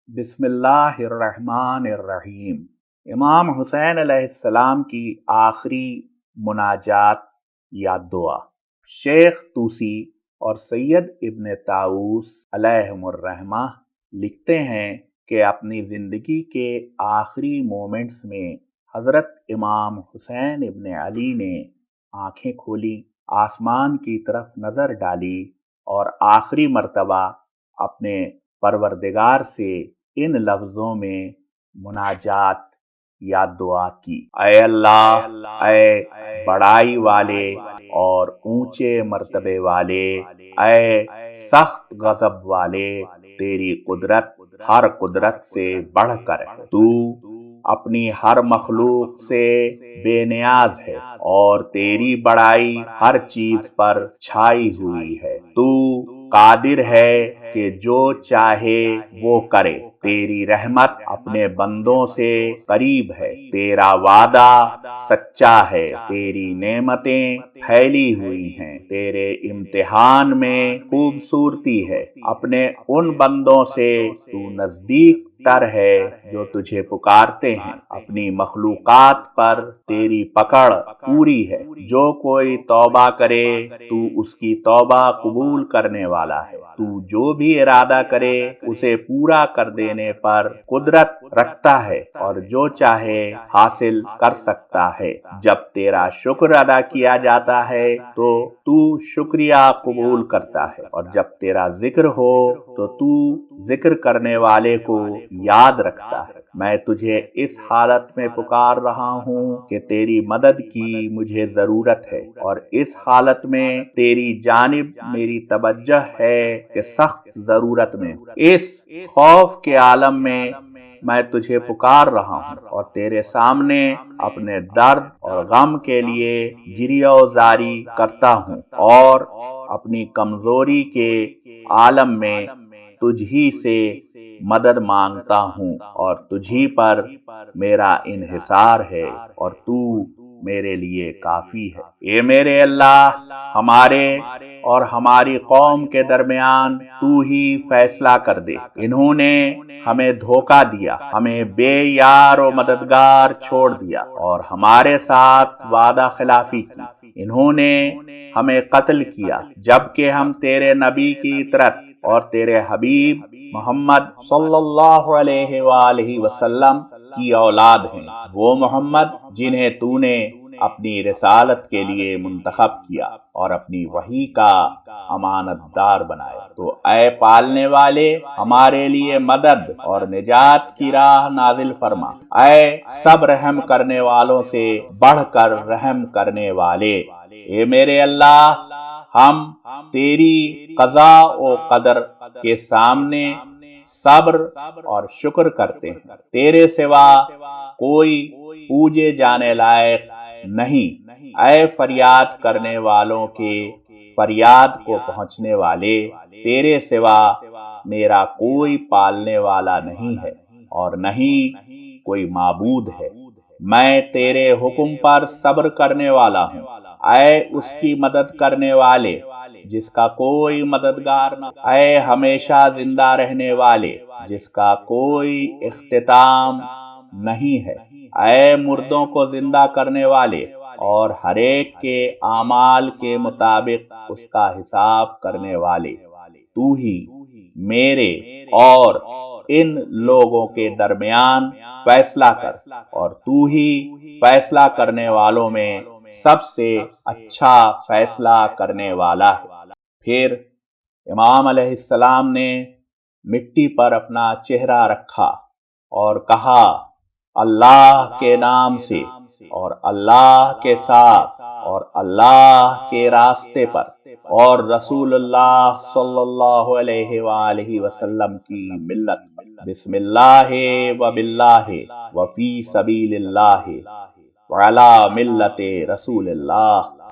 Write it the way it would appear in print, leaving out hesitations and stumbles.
बिस्मिल्लाहिर्रहमानिर्रहीम। इमाम हुसैन अलैहिस्सलाम की आखिरी मुनाजात या दुआ। शेख तूसी और सैयद इब्न ताऊस अलैहिमुर्रहमा लिखते हैं कि अपनी ज़िंदगी के आखिरी मोमेंट्स में हज़रत इमाम हुसैन इब्न अली ने आंखें खोली, आसमान की तरफ नज़र डाली और आखिरी मर्तबा अपने परवरदिगार से इन लफ्ज़ों में मुनाजात या दुआ की। ऐ अल्लाह, ऐ बड़ाई वाले और ऊंचे मर्तबे वाले, ऐ सख्त गज़ब वाले, तेरी कुदरत हर कुदरत से बढ़कर है। तू अपनी हर मखलूक से बेनियाज है और तेरी बड़ाई हर चीज पर छाई हुई है। तू कादिर है कि जो चाहे वो करे। तेरी रहमत अपने बंदों से करीब है। तेरा वादा सच्चा है। तेरी नेमतें फैली हुई हैं। तेरे इम्तिहान में खूबसूरती है। अपने उन बंदों से तू नजदीक तर है जो तुझे पुकारते हैं। अपनी मखलूकात पर तेरी पकड़ पूरी है। जो कोई तौबा करे तू उसकी तौबा कबूल करने वाला है। तू जो भी इरादा करे उसे पूरा कर देने पर कुदरत रखता है और जो चाहे हासिल कर सकता है। जब तेरा शुक्र अदा किया जाता है तो तू शुक्रिया कबूल करता है और जब तेरा जिक्र हो तो तू जिक्र करने वाले को याद रखता है। मैं तुझे इस हालत में पुकार रहा हूँ कि तेरी मदद की मुझे जरूरत है और इस हालत में तेरी जानिब मेरी तवज्जो है कि सख्त जरूरत में। इस खौफ के आलम में मैं तुझे पुकार रहा हूँ और तेरे सामने अपने दर्द और गम के लिए गिरियाज़ारी करता हूँ और अपनी कमजोरी के आलम में तुझ ही से मदद मांगता हूँ और तुझी पर मेरा इन्हिसार है और तू मेरे लिए काफी है। ये मेरे अल्लाह, हमारे और हमारी कौम के दरमियान तू ही फैसला कर दे। इन्होंने हमें धोखा दिया, हमें बेयार और मददगार छोड़ दिया और हमारे साथ वादा खिलाफी की। इन्होंने हमें कत्ल किया जबकि हम तेरे नबी की इतरत और तेरे हबीब मोहम्मद सल्लल्लाहु अलैहि वसल्लम की औलाद हैं। वो मोहम्मद जिन्हें तूने अपनी रिसालत के लिए मुंतखब किया और अपनी वही का अमानतदार बनाया। तो ऐ पालने वाले, हमारे लिए मदद और निजात की राह नाजिल फरमा। ऐ सब रहम करने वालों से बढ़कर रहम करने वाले, ए मेरे अल्लाह, हम तेरी कज़ा और कदर के सामने सब्र और शुक्र करते हैं। तेरे सिवा कोई पूजे जाने लायक नहीं। ऐ फरियाद करने वालों के फरियाद को पहुंचने वाले, तेरे सिवा मेरा कोई पालने वाला नहीं है और नहीं कोई माबूद है। मैं तेरे हुक्म पर सब्र करने वाला हूँ। ऐ उसकी मदद करने वाले जिसका कोई मददगार न। ऐ हमेशा जिंदा रहने वाले जिसका कोई इख्तिताम नहीं है। ऐ मुर्दों को जिंदा करने वाले और हरेक के आमाल के मुताबिक उसका हिसाब करने वाले, तू ही मेरे और इन लोगों के दरमियान फैसला कर और तू ही फैसला करने वालों में सबसे अच्छा फैसला करने वाला है। फिर इमाम अलैहिस्सलाम ने मिट्टी पर अपना चेहरा रखा और कहा, अल्लाह के नाम से और अल्लाह के साथ और अल्लाह के रास्ते पर और रसूलुल्लाह सल्लल्लाहु अलैहि वसल्लम की मिल्लत पर। बिस्मिल्लाह व बिल्लाह व फी सबीलिल्लाह व अला मिल्लते रसूलिल्लाह।